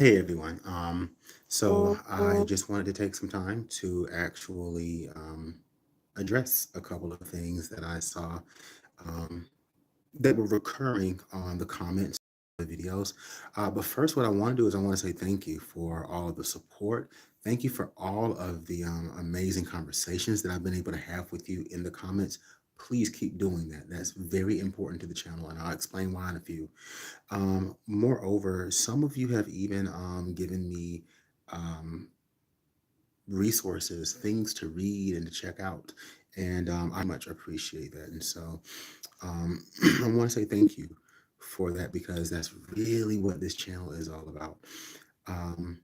Hey everyone. So I just wanted to take some time to actually address a couple of things that I saw um, that were recurring on the comments of the videos. But first, what I want to do is I want to say thank you for all of the support. Thank you for all of the amazing conversations that I've been able to have with you in the comments. Please keep doing that. That's very important to the channel, and I'll explain why in a few. Moreover, some of you have even given me um, resources, things to read and to check out. And I much appreciate that. And so I want to say thank you for that because that's really what this channel is all about. Um,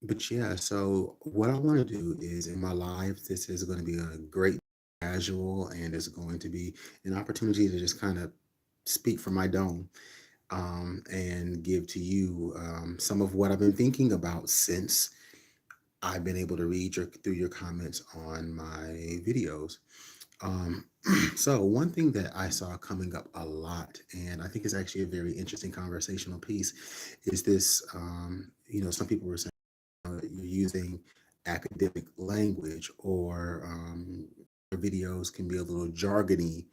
but yeah, so what I want to do is in my life, this is going to be a great casual and it's going to be an opportunity to just kind of speak from my dome and give to you some of what I've been thinking about since I've been able to read through your comments on my videos. Um, so one thing that I saw coming up a lot, and I think is actually a very interesting conversational piece, is this. Some people were saying you're using academic language, or your videos can be a little jargony.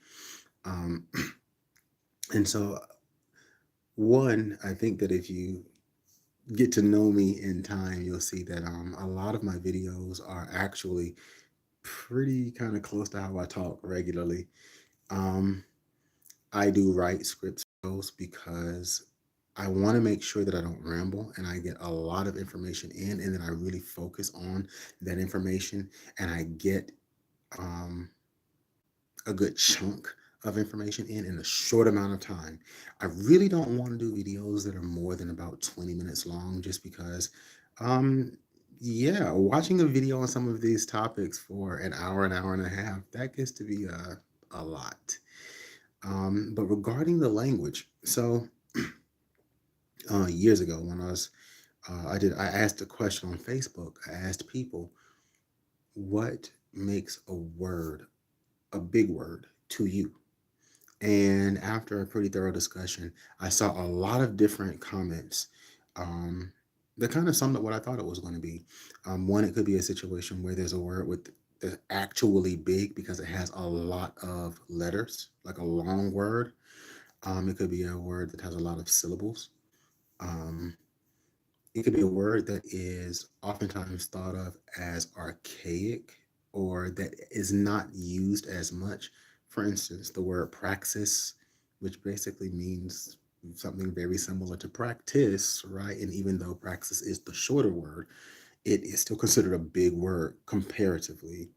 Um, and so, one, I think that if you get to know me in time, you'll see that a lot of my videos are actually pretty kind of close to how I talk regularly. Um, I do write scripts for those because I want to make sure that I don't ramble and I get a lot of information in, and then I really focus on that information and I get um, a good chunk of information in a short amount of time. I really don't want to do videos that are more than about 20 minutes long just because um yeah, watching a video on some of these topics for an hour and a half, that gets to be a lot. But regarding the language, so years ago when I asked a question on Facebook. I asked people, what makes a word a big word to you? And after a pretty thorough discussion, I saw a lot of different comments um, that kind of summed up what I thought it was going to be. One, it could be a situation where there's a word with that's actually big because it has a lot of letters, like a long word. It could be a word that has a lot of syllables. Um, it could be a word that is oftentimes thought of as archaic or that is not used as much. For instance, the word praxis, which basically means something very similar to practice, right? And even though praxis is the shorter word, it is still considered a big word comparatively.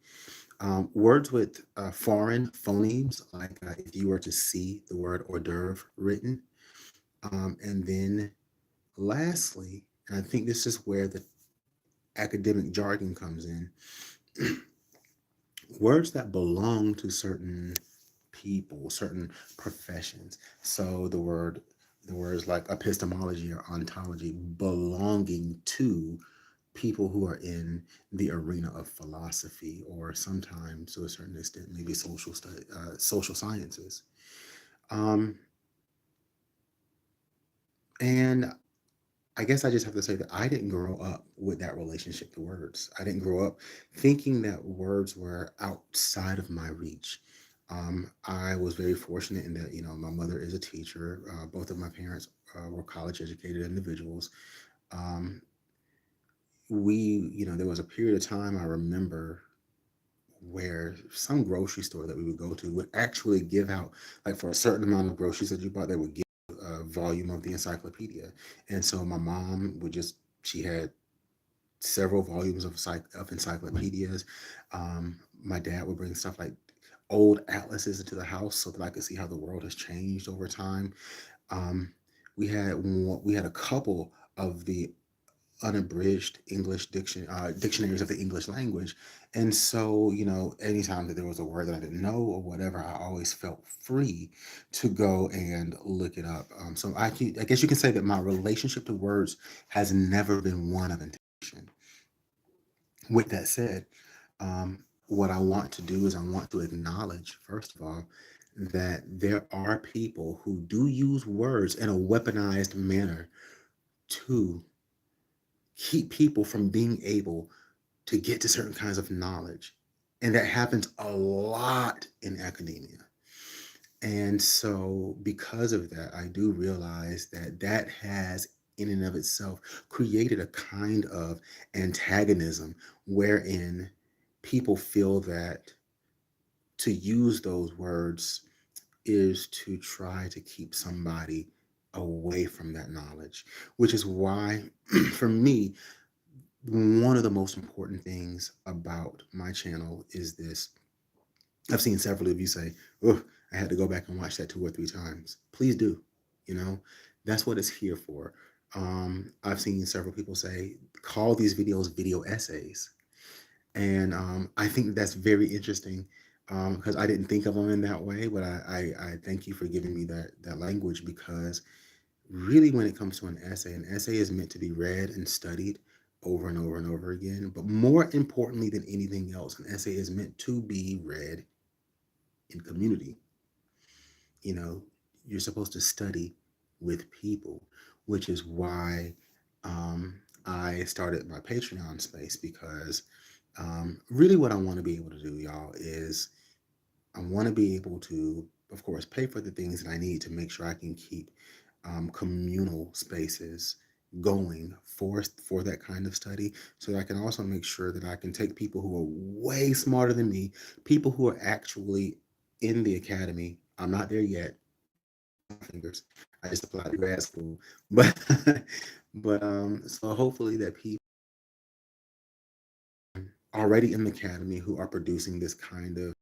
Words with foreign phonemes, like if you were to see the word hors d'oeuvre written, and then lastly, and I think this is where the academic jargon comes in, words that belong to certain people, certain professions. So the words like epistemology or ontology belonging to people who are in the arena of philosophy or sometimes to a certain extent maybe social sciences. Um, and I guess I just have to say that I didn't grow up with that relationship to words. I didn't grow up thinking that words were outside of my reach. I was very fortunate in that, my mother is a teacher. Both of my parents were college educated individuals. Um, there was a period of time I remember where some grocery store that we would go to would actually give out, like for a certain amount of groceries that you bought, they would give a volume of the encyclopedia. And so my mom would just, she had several volumes of encyclopedias. My dad would bring stuff like old atlases into the house so that I could see how the world has changed over time. Um, we had a couple of the unabridged dictionaries of the English language. And so, anytime that there was a word that I didn't know or whatever, I always felt free to go and look it up. I guess you can say that my relationship to words has never been one of intention. With that said, what I want to do is I want to acknowledge, first of all, that there are people who do use words in a weaponized manner to keep people from being able to get to certain kinds of knowledge. And that happens a lot in academia. And so, because of that, I do realize that that has, in and of itself, created a kind of antagonism wherein people feel that to use those words is to try to keep somebody away from that knowledge, which is why, for me, one of the most important things about my channel is this. I've seen several of you say, "Oh, I had to go back and watch that 2 or 3 times." Please do. You know, that's what it's here for. I've seen several people say, "Call these videos video essays," and I think that's very interesting because I didn't think of them in that way. But I thank you for giving me that language because really, when it comes to an essay is meant to be read and studied over and over and over again. But more importantly than anything else, an essay is meant to be read in community. You know, you're supposed to study with people, which is why I started my Patreon space because really what I want to be able to do, y'all, is I want to be able to, of course, pay for the things that I need to make sure I can keep communal spaces going for that kind of study so that I can also make sure that I can take people who are way smarter than me, people who are actually in the academy. I'm not there yet. My fingers. I just applied to grad school. But so hopefully that people already in the academy who are producing this kind of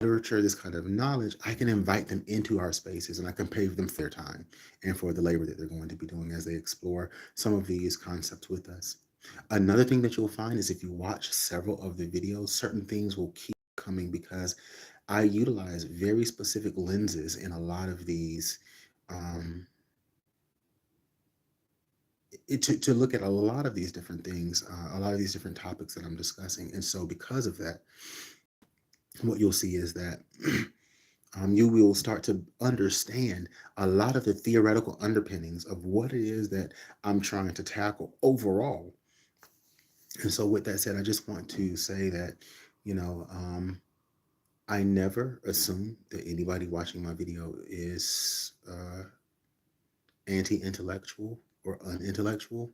literature, this kind of knowledge, I can invite them into our spaces and I can pay them for their time and for the labor that they're going to be doing as they explore some of these concepts with us. Another thing that you'll find is if you watch several of the videos, certain things will keep coming because I utilize very specific lenses in a lot of these um, to look at a lot of these different things, a lot of these different topics that I'm discussing. And so because of that, what you'll see is that you will start to understand a lot of the theoretical underpinnings of what it is that I'm trying to tackle overall. And so, with that said, I just want to say that, you know, I never assume that anybody watching my video is anti-intellectual or unintellectual.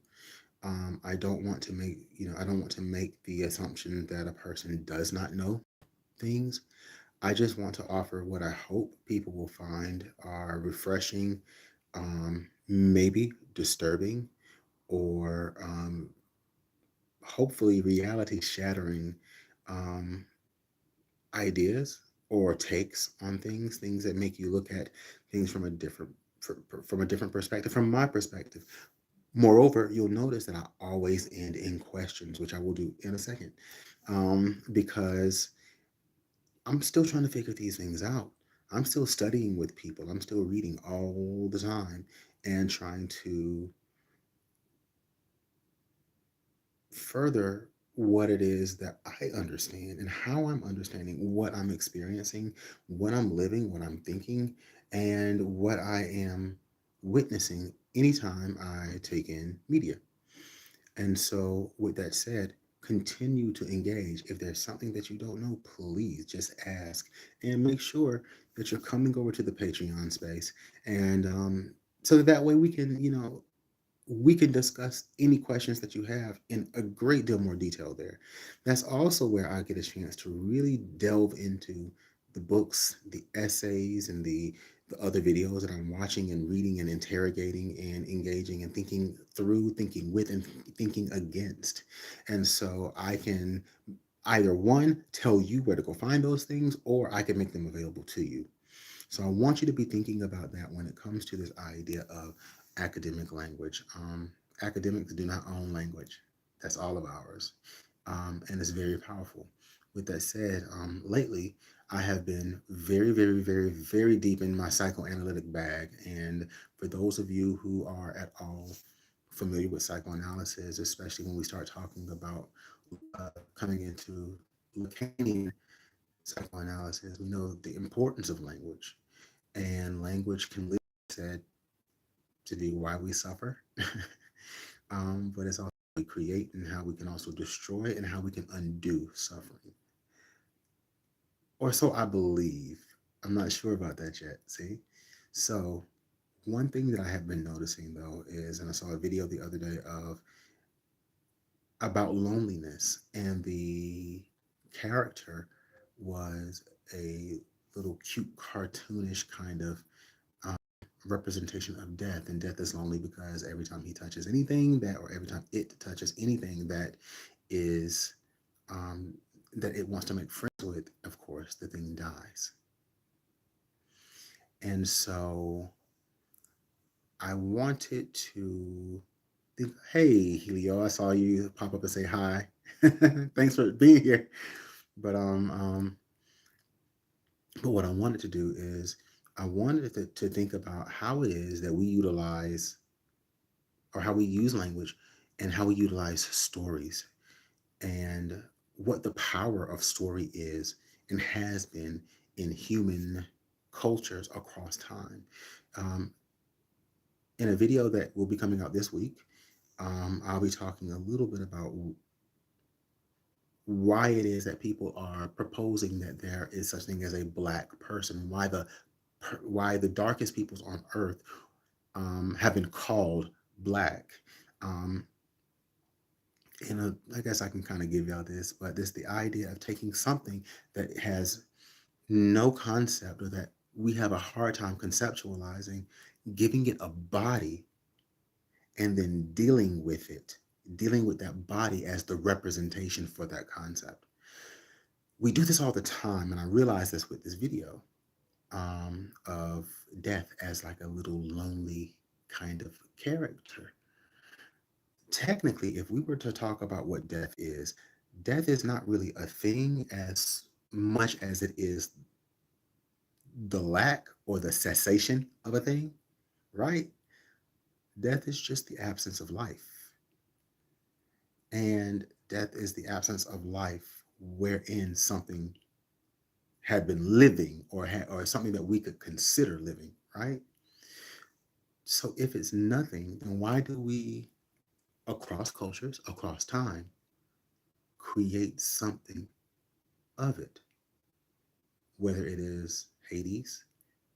I don't want to make, I don't want to make the assumption that a person does not know things. I just want to offer what I hope people will find are refreshing, maybe disturbing, or hopefully reality shattering um, ideas or takes on things, things that make you look at things from a different perspective, from my perspective. Moreover, you'll notice that I always end in questions, which I will do in a second, because I'm still trying to figure these things out. I'm still studying with people. I'm still reading all the time and trying to further what it is that I understand and how I'm understanding what I'm experiencing, what I'm living, what I'm thinking, and what I am witnessing anytime I take in media. And so, with that said, continue to engage. If there's something that you don't know, please just ask and make sure that you're coming over to the Patreon space. And so that way we can, we can discuss any questions that you have in a great deal more detail there. That's also where I get a chance to really delve into the books, the essays, and the other videos that I'm watching and reading and interrogating and engaging and thinking through, thinking with, and thinking against. And so I can either one, tell you where to go find those things, or I can make them available to you. So I want you to be thinking about that when it comes to this idea of academic language. Academics do not own language. That's all of ours. And it's very powerful. With that said, lately I have been very, very, very, very deep in my psychoanalytic bag. And for those of you who are at all familiar with psychoanalysis, especially when we start talking about coming into Lacanian psychoanalysis, we know the importance of language, and language can be said to be why we suffer, but it's also we create and how we can also destroy and how we can undo suffering. Or so I believe. I'm not sure about that yet. See? So, one thing that I have been noticing though is, and I saw a video the other day of about loneliness, and the character was a little cute cartoonish kind of um, representation of death. And death is lonely because every time he touches anything that, or every time it touches anything that is um, that it wants to make friends with, of course, the thing dies. And so I wanted to think, hey, Helio, I saw you pop up and say hi. Thanks for being here. But but what I wanted to do is I wanted to think about how it is that we utilize, or how we use language, and how we utilize stories, and what the power of story is and has been in human cultures across time. Um, in a video that will be coming out this week, I'll be talking a little bit about why it is that people are proposing that there is such thing as a black person, why the darkest peoples on earth have been called black. Um, and I guess I can kind of give y'all this, but this the idea of taking something that has no concept, or that we have a hard time conceptualizing, giving it a body, and then dealing with that body as the representation for that concept. We do this all the time, and I realize this with this video of death as like a little lonely kind of character. Technically, if we were to talk about what death is not really a thing as much as it is the lack or the cessation of a thing, right? Death is just the absence of life. And death is the absence of life wherein something had been living, or something that we could consider living, right? So if it's nothing, then why do we, across cultures, across time, create something of it? Whether it is Hades,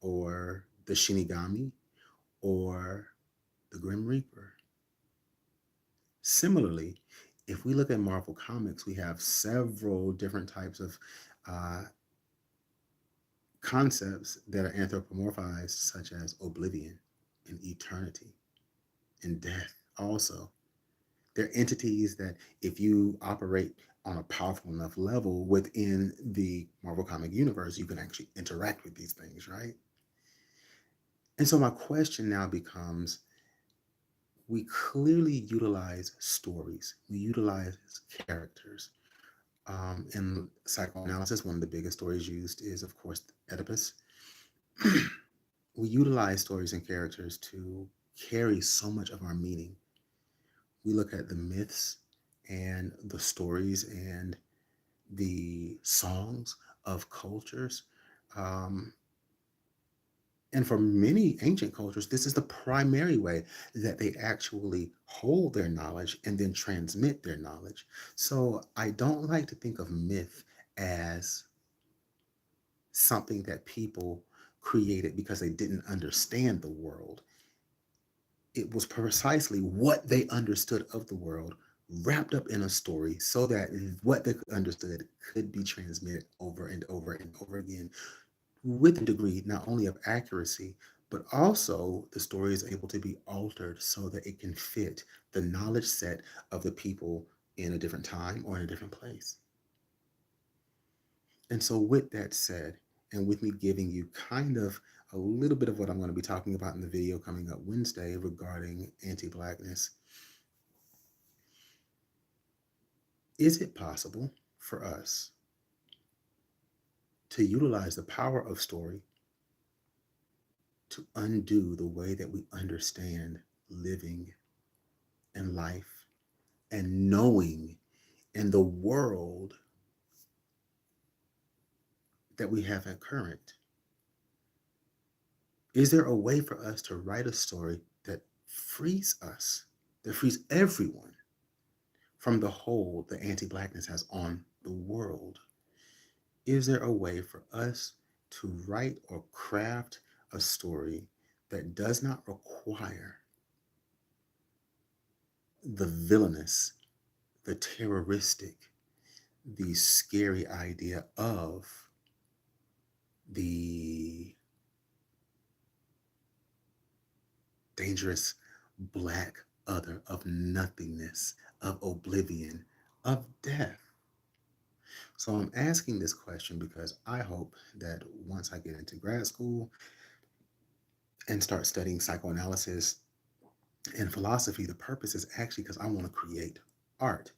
or the Shinigami, or the Grim Reaper. Similarly, if we look at Marvel Comics, we have several different types of uh, concepts that are anthropomorphized, such as oblivion and eternity and death. Also, they're entities that, if you operate on a powerful enough level within the Marvel comic universe, you can actually interact with these things, right? And so my question now becomes, we clearly utilize stories, we utilize characters. In psychoanalysis, one of the biggest stories used is, of course, Oedipus. We utilize stories and characters to carry so much of our meaning. We look at the myths and the stories and the songs of cultures. Um, and for many ancient cultures, this is the primary way that they actually hold their knowledge and then transmit their knowledge. So I don't like to think of myth as something that people created because they didn't understand the world. It was precisely what they understood of the world wrapped up in a story, so that what they understood could be transmitted over and over and over again, with a degree not only of accuracy, but also the story is able to be altered so that it can fit the knowledge set of the people in a different time or in a different place. And so, with that said, and with me giving you kind of a little bit of what I'm going to be talking about in the video coming up Wednesday regarding anti Blackness, is it possible for us to utilize the power of story to undo the way that we understand living and life and knowing in the world that we have at current? Is there a way for us to write a story that frees us, that frees everyone from the hold that anti-blackness has on the world, is there a way for us to write or craft a story that does not require the villainous, the terroristic, the scary idea of the dangerous black other, of nothingness, of oblivion, of death? So I'm asking this question because I hope that once I get into grad school and start studying psychoanalysis and philosophy, the purpose is actually because I want to create art.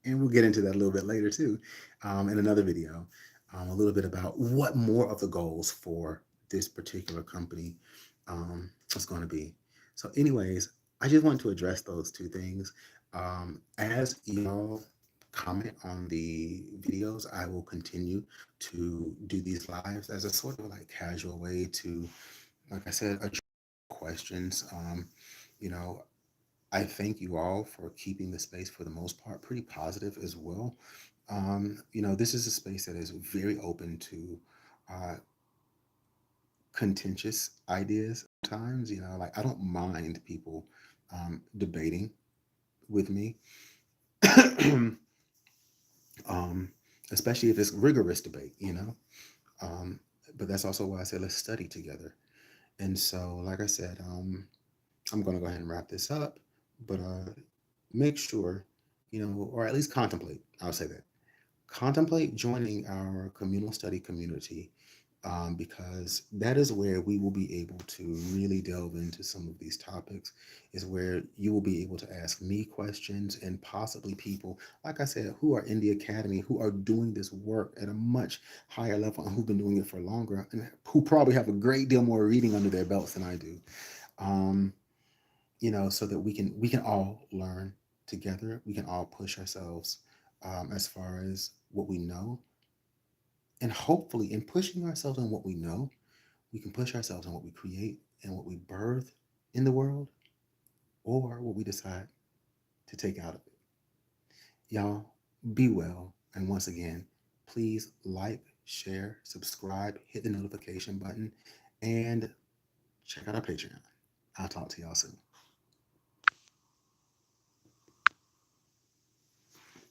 And we'll get into that a little bit later too, in another video, a little bit about what more of the goals for this particular company is going to be. So anyways, I just want to address those two things. As y'all comment on the videos, I will continue to do these lives as a sort of like casual way to, like I said, address questions. You know, I thank you all for keeping the space for the most part pretty positive as well. This is a space that is very open to uh, contentious ideas sometimes. Like I don't mind people debating with me, um, especially if it's rigorous debate. Um, but that's also why I say let's study together. And so, like I said, I'm going to go ahead and wrap this up, but make sure, or at least contemplate, I'll say that. Contemplate joining our communal study community, because that is where we will be able to really delve into some of these topics, is where you will be able to ask me questions and possibly people, like I said, who are in the academy, who are doing this work at a much higher level and who've been doing it for longer and who probably have a great deal more reading under their belts than I do. Um, so that we can all learn together. We can all push ourselves as far as what we know, and hopefully, in pushing ourselves on what we know, we can push ourselves on what we create and what we birth in the world, or what we decide to take out of it. Y'all, be well, and once again, please like, share, subscribe, hit the notification button, and check out our Patreon. I'll talk to y'all soon.